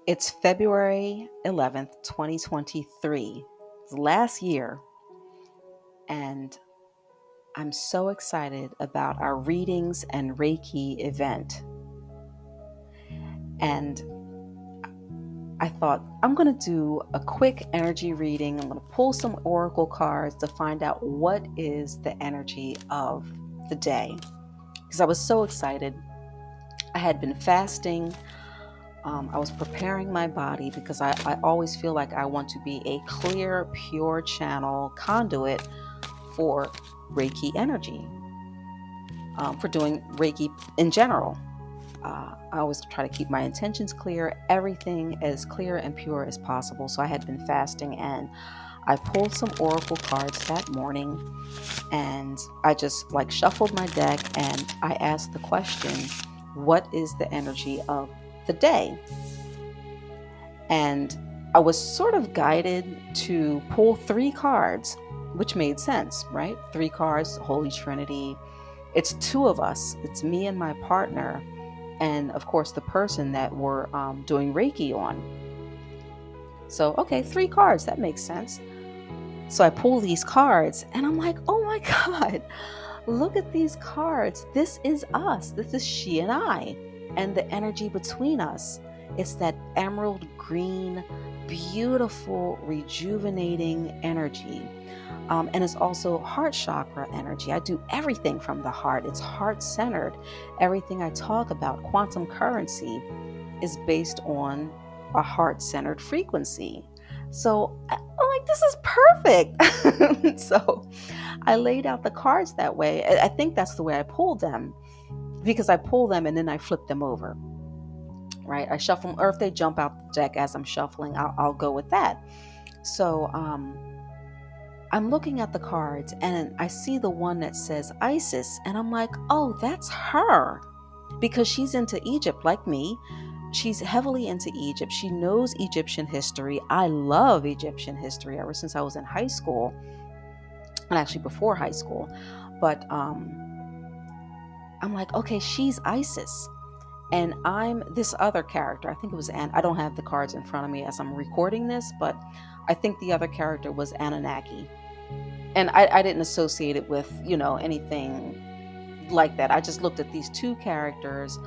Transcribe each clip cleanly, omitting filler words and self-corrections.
It's February 11th, 2023. It's last year, and I'm so excited about our Readings and Reiki event. And I thought I'm going to do a quick energy reading. I'm going to pull some oracle cards to find out what is the energy of the day. Because I was so excited. I had been fasting. I was preparing my body because I always feel like I want to be a clear, pure channel conduit for Reiki energy, for doing Reiki in general. I always try to keep my intentions clear, everything as clear and pure as possible. So I had been fasting and I pulled some oracle cards that morning and I just like shuffled my deck and I asked the question, what is the energy of the day? And I was sort of guided to pull 3 cards, which made sense, right? 3 cards, Holy Trinity. It's 2 of us. It's me and my partner, and of course the person that we're doing Reiki on. So, okay, 3 cards, that makes sense. So I pull these cards and I'm like, oh my God, look at these cards. This is us. This is she and I, and the energy between us. It's that emerald green, beautiful, rejuvenating energy. And it's also heart chakra energy. I do everything from the heart. It's heart centered. Everything I talk about, quantum currency, is based on a heart centered frequency. So I'm like, this is perfect. So I laid out the cards that way. I think that's the way I pulled them, because I pull them and then I flip them over, right? I shuffle them, or if they jump out the deck as I'm shuffling, I'll go with that. So I'm looking at the cards and I see the one that says Isis, and I'm like, oh, that's her, because she's into Egypt like me. She's heavily into Egypt. She knows Egyptian history. I love Egyptian history ever since I was in high school, and actually before high school. But I'm like, okay, she's Isis. And I'm this other character. I think it was I don't have the cards in front of me as I'm recording this, but I think the other character was Anunnaki. And I didn't associate it with, anything like that. I just looked at these 2 characters,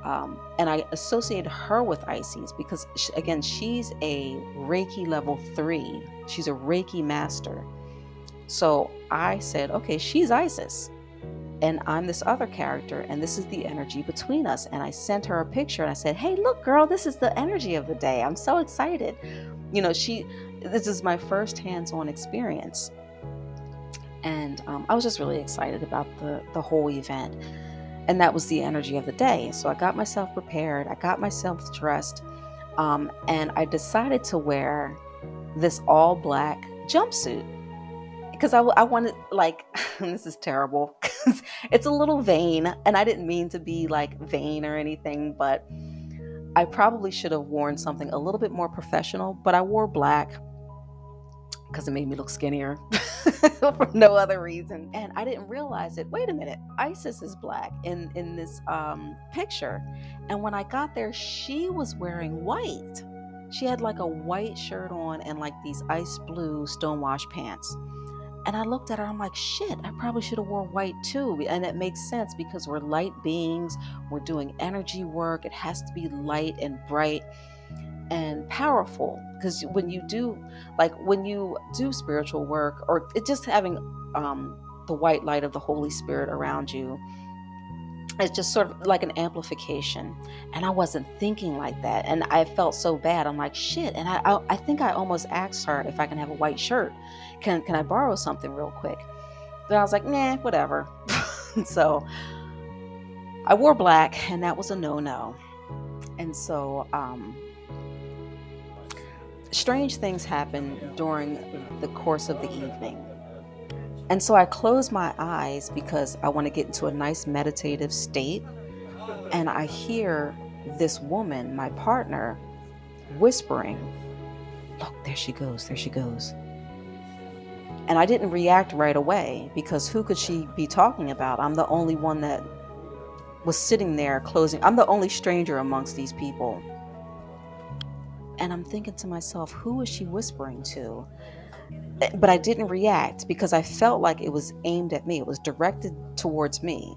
and I associated her with Isis because, again, she's a Reiki Level III. She's a Reiki Master. So I said, okay, she's Isis. And I'm this other character, and this is the energy between us. And I sent her a picture and I said, hey, look, girl, this is the energy of the day. I'm so excited. This is my first hands-on experience. And I was just really excited about the whole event. And that was the energy of the day. So I got myself prepared. I got myself dressed. And I decided to wear this all black jumpsuit because I wanted, like, this is terrible because it's a little vain, and I didn't mean to be like vain or anything, but I probably should have worn something a little bit more professional, but I wore black because it made me look skinnier for no other reason. And I didn't realize it. Wait a minute, Isis is black in this picture. And when I got there, she was wearing white. She had like a white shirt on and like these ice blue stonewash pants. And I looked at her, I'm like, shit, I probably should have worn white too. And it makes sense because we're light beings, we're doing energy work. It has to be light and bright and powerful, because when you do spiritual work, or it just having the white light of the Holy Spirit around you, it's just sort of like an amplification. And I wasn't thinking like that, and I felt so bad. I'm like, shit. And I think I almost asked her if I can have a white shirt. Can I borrow something real quick? But I was like, nah, whatever. So I wore black, and that was a no-no. And so strange things happen during the course of the evening. And so I close my eyes because I want to get into a nice meditative state. And I hear this woman, my partner, whispering, look, there she goes, there she goes. And I didn't react right away because who could she be talking about? I'm the only one that was sitting there closing. I'm the only stranger amongst these people. And I'm thinking to myself, who is she whispering to? But I didn't react because I felt like it was aimed at me. It was directed towards me.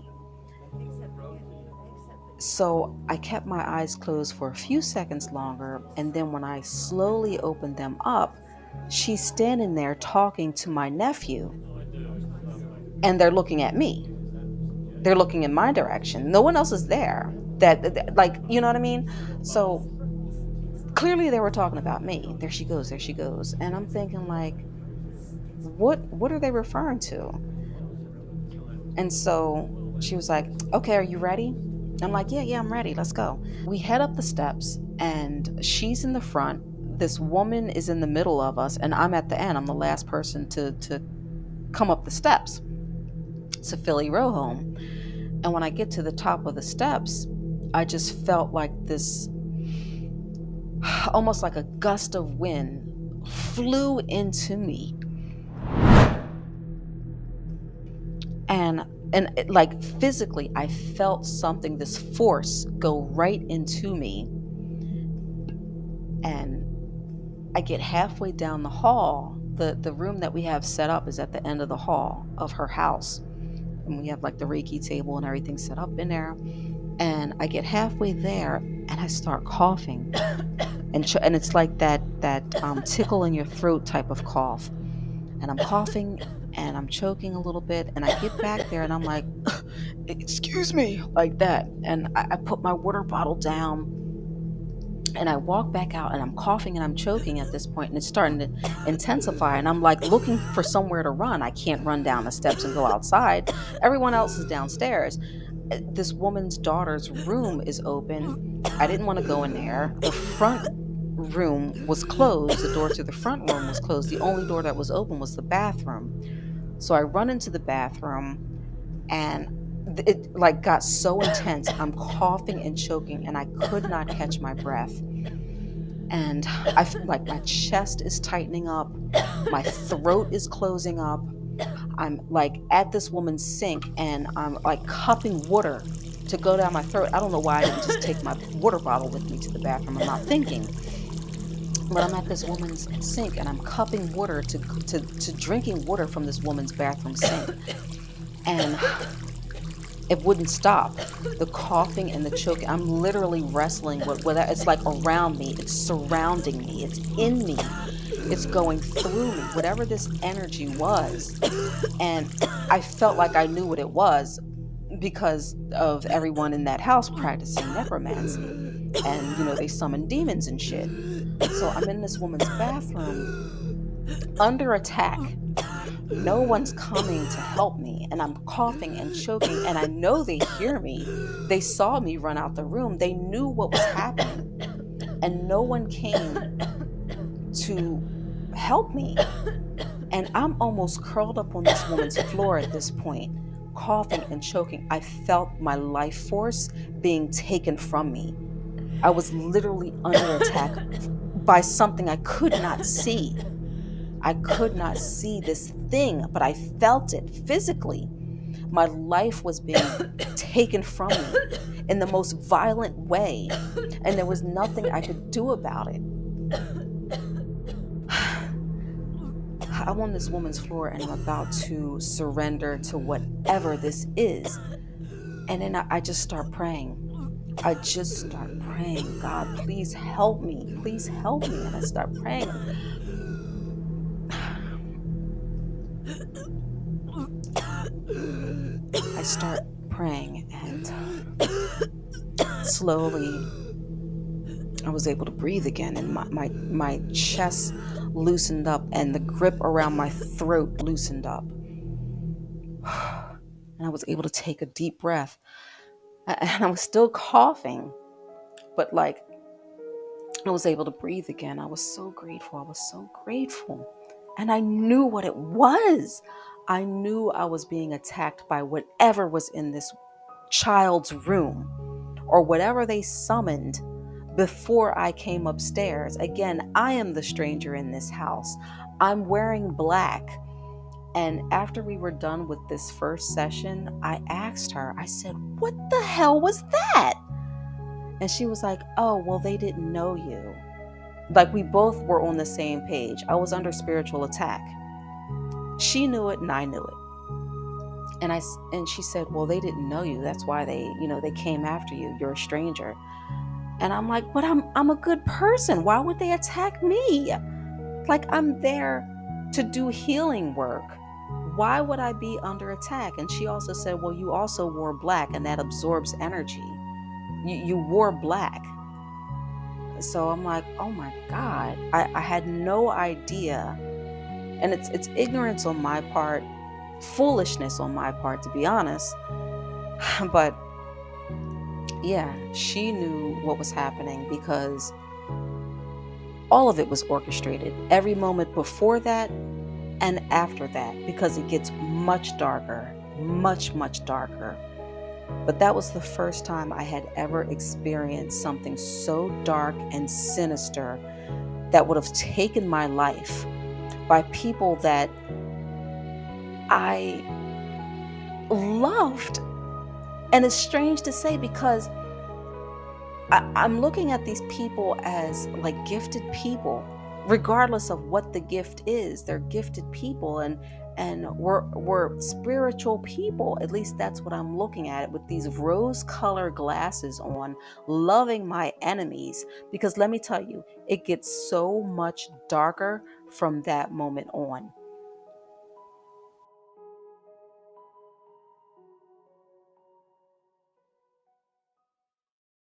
So I kept my eyes closed for a few seconds longer. And then when I slowly opened them up, she's standing there talking to my nephew. And they're looking at me. They're looking in my direction. No one else is there. Like, you know what I mean? So clearly they were talking about me. There she goes, there she goes. And I'm thinking like, what are they referring to? And so she was like, okay, are you ready? I'm like, yeah, I'm ready. Let's go. We head up the steps and she's in the front. This woman is in the middle of us, and I'm at the end. I'm the last person to come up the steps. It's a Philly row home. And when I get to the top of the steps, I just felt like this, almost like a gust of wind flew into me. And like physically, I felt something, this force go right into me. And I get halfway down the hall. The room that we have set up is at the end of the hall of her house. And we have like the Reiki table and everything set up in there. And I get halfway there and I start coughing. And it's like that tickle in your throat type of cough. And I'm coughing and I'm choking a little bit. And I get back there and I'm like, excuse me, like that. And I put my water bottle down and I walk back out and I'm coughing and I'm choking at this point, and it's starting to intensify. And I'm like looking for somewhere to run. I can't run down the steps and go outside. Everyone else is downstairs. This woman's daughter's room is open. I didn't want to go in there. The front room was closed. The door to the front room was closed. The only door that was open was the bathroom. So I run into the bathroom and it like got so intense. I'm coughing and choking and I could not catch my breath. And I feel like my chest is tightening up, my throat is closing up. I'm like at this woman's sink and I'm like cupping water to go down my throat. I don't know why I didn't just take my water bottle with me to the bathroom. I'm not thinking. But I'm at this woman's sink and I'm cupping water to drinking water from this woman's bathroom sink. And it wouldn't stop. The coughing and the choking. I'm literally wrestling with that. It's like around me. It's surrounding me. It's in me. It's going through me. Whatever this energy was. And I felt like I knew what it was because of everyone in that house practicing necromancy. And, they summon demons and shit. So I'm in this woman's bathroom under attack. No one's coming to help me, and I'm coughing and choking, and I know they hear me. They saw me run out the room. They knew what was happening, and no one came to help me. And I'm almost curled up on this woman's floor at this point, coughing and choking. I felt my life force being taken from me. I was literally under attack by something I could not see. I could not see this thing, but I felt it physically. My life was being taken from me in the most violent way, and there was nothing I could do about it. I'm on this woman's floor and I'm about to surrender to whatever this is. And then I just start praying. I just start praying, God, please help me. Please help me. And I start praying. I start praying and slowly I was able to breathe again, and my chest loosened up and the grip around my throat loosened up. And I was able to take a deep breath. And I was still coughing, but like I was able to breathe again. I was so grateful. I was so grateful. And I knew what it was. I knew I was being attacked by whatever was in this child's room or whatever they summoned before I came upstairs. Again, I am the stranger in this house. I'm wearing black. And after we were done with this first session, I asked her, I said, what the hell was that? And she was like, oh, well, they didn't know you. like we both were on the same page. I was under spiritual attack. She knew it and I knew it. And she said, "Well, they didn't know you. That's why they came after you. You're a stranger." And I'm like, "But I'm a good person. Why would they attack me? Like, I'm there to do healing work. Why would I be under attack?" And she also said, "Well, you also wore black and that absorbs energy. You wore black." So I'm like, "Oh my God." I had no idea. And it's ignorance on my part, foolishness on my part, to be honest. But yeah, she knew what was happening because all of it was orchestrated. Every moment before that and after that, because it gets much darker, much, much darker. But that was the first time I had ever experienced something so dark and sinister that would have taken my life by people that I loved. And it's strange to say because I'm looking at these people as like gifted people, regardless of what the gift is. They're gifted people, and we're spiritual people. At least that's what I'm looking at it with these rose-colored glasses on, loving my enemies. Because let me tell you, it gets so much darker from that moment on.